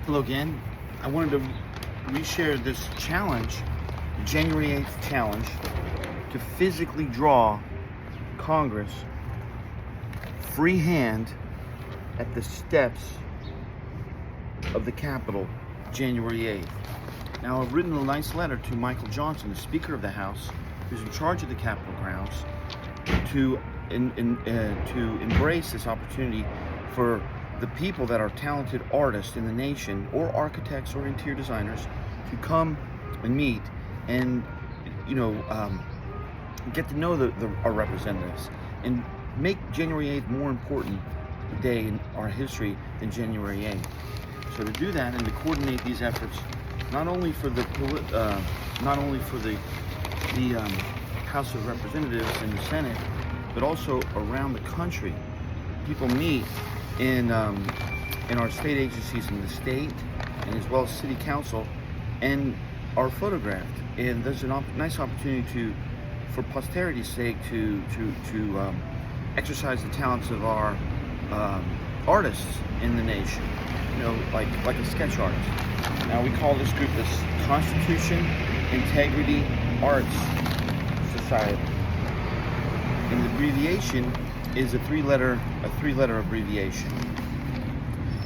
Hello again. I wanted to reshare this challenge, the January 8th challenge, to physically draw Congress freehand at the steps of the Capitol January 8th. Now, I've written a nice letter to Michael Johnson, the Speaker of the House, who's in charge of the Capitol grounds, to embrace this opportunity for the people that are talented artists in the nation, or architects or interior designers, to come and meet and get to know our representatives and make January 8th more important day in our history than January 8th. So to do that and to coordinate these efforts, not only for the House of Representatives and the Senate, but also around the country, people meet in our state agencies in the state, and as well as city council, and are photographed. And there's a nice opportunity for posterity's sake to exercise the talents of our artists in the nation. Like a sketch artist. Now we call this group this Constitution Integrity Arts Society, and the abbreviation is a three-letter abbreviation.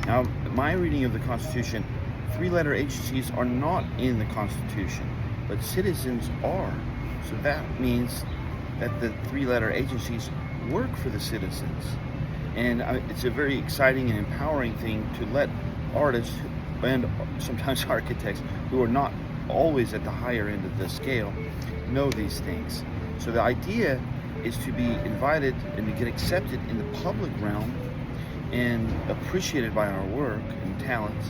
Now, my reading of the Constitution, three-letter agencies are not in the Constitution, but citizens are. So that means that the three-letter agencies work for the citizens. And it's a very exciting and empowering thing to let artists and sometimes architects who are not always at the higher end of the scale know these things. So the idea is to be invited and to get accepted in the public realm and appreciated by our work and talents,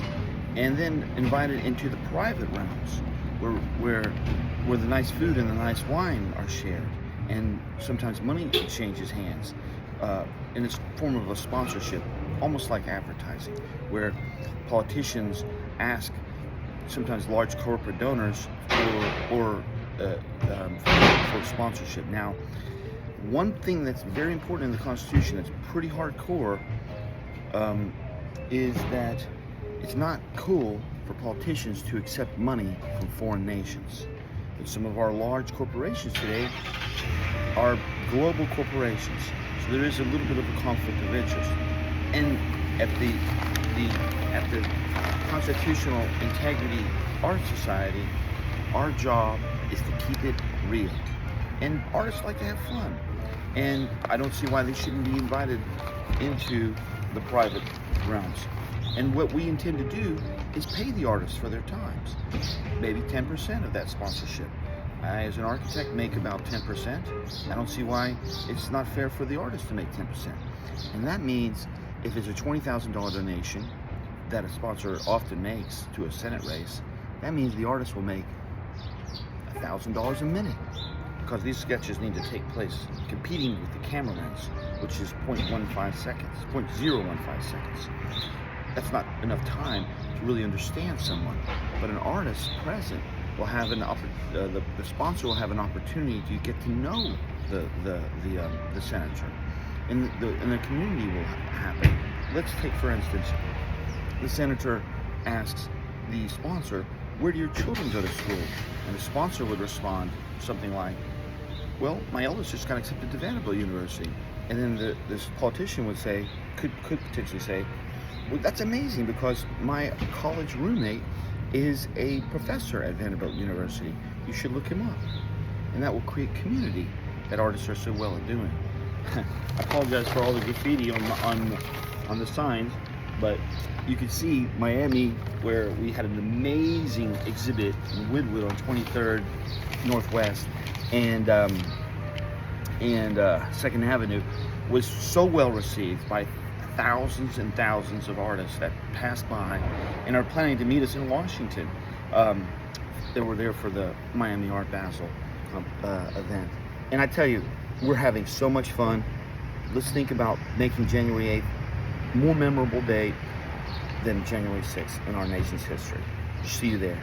and then invited into the private realms where the nice food and the nice wine are shared, and sometimes money changes hands in this form of a sponsorship, almost like advertising, where politicians ask sometimes large corporate donors for sponsorship. Now, one thing that's very important in the Constitution that's pretty hardcore is that it's not cool for politicians to accept money from foreign nations. And some of our large corporations today are global corporations, so there is a little bit of a conflict of interest. And at the Constitutional Integrity Art Society, our job is to keep it real. And artists like to have fun. And I don't see why they shouldn't be invited into the private realms. And what we intend to do is pay the artists for their times. Maybe 10% of that sponsorship. I, as an architect, make about 10%. I don't see why it's not fair for the artist to make 10%. And that means if it's a $20,000 donation that a sponsor often makes to a Senate race, that means the artist will make $1,000 a minute, because these sketches need to take place competing with the camera lens, which is 0.15 seconds, 0.015 seconds. That's not enough time to really understand someone. But an artist present will have the sponsor will have an opportunity to get to know the senator, and the community will happen. Let's take, for instance, the senator asks the sponsor, "Where do your children go to school?" And the sponsor would respond something like, "Well, my eldest just got accepted to Vanderbilt University." And then this politician would say, could potentially say, "Well, that's amazing, because my college roommate is a professor at Vanderbilt University. You should look him up." And that will create community that artists are so well at doing. I apologize for all the graffiti on the signs, but you could see Miami, where we had an amazing exhibit in Woodwood on 23rd Northwest and 2nd Avenue, was so well received by thousands and thousands of artists that passed by and are planning to meet us in Washington. They were there for the Miami Art Basel event. And I tell you, we're having so much fun. Let's think about making January 8th more memorable day than January 6th in our nation's history. See you there.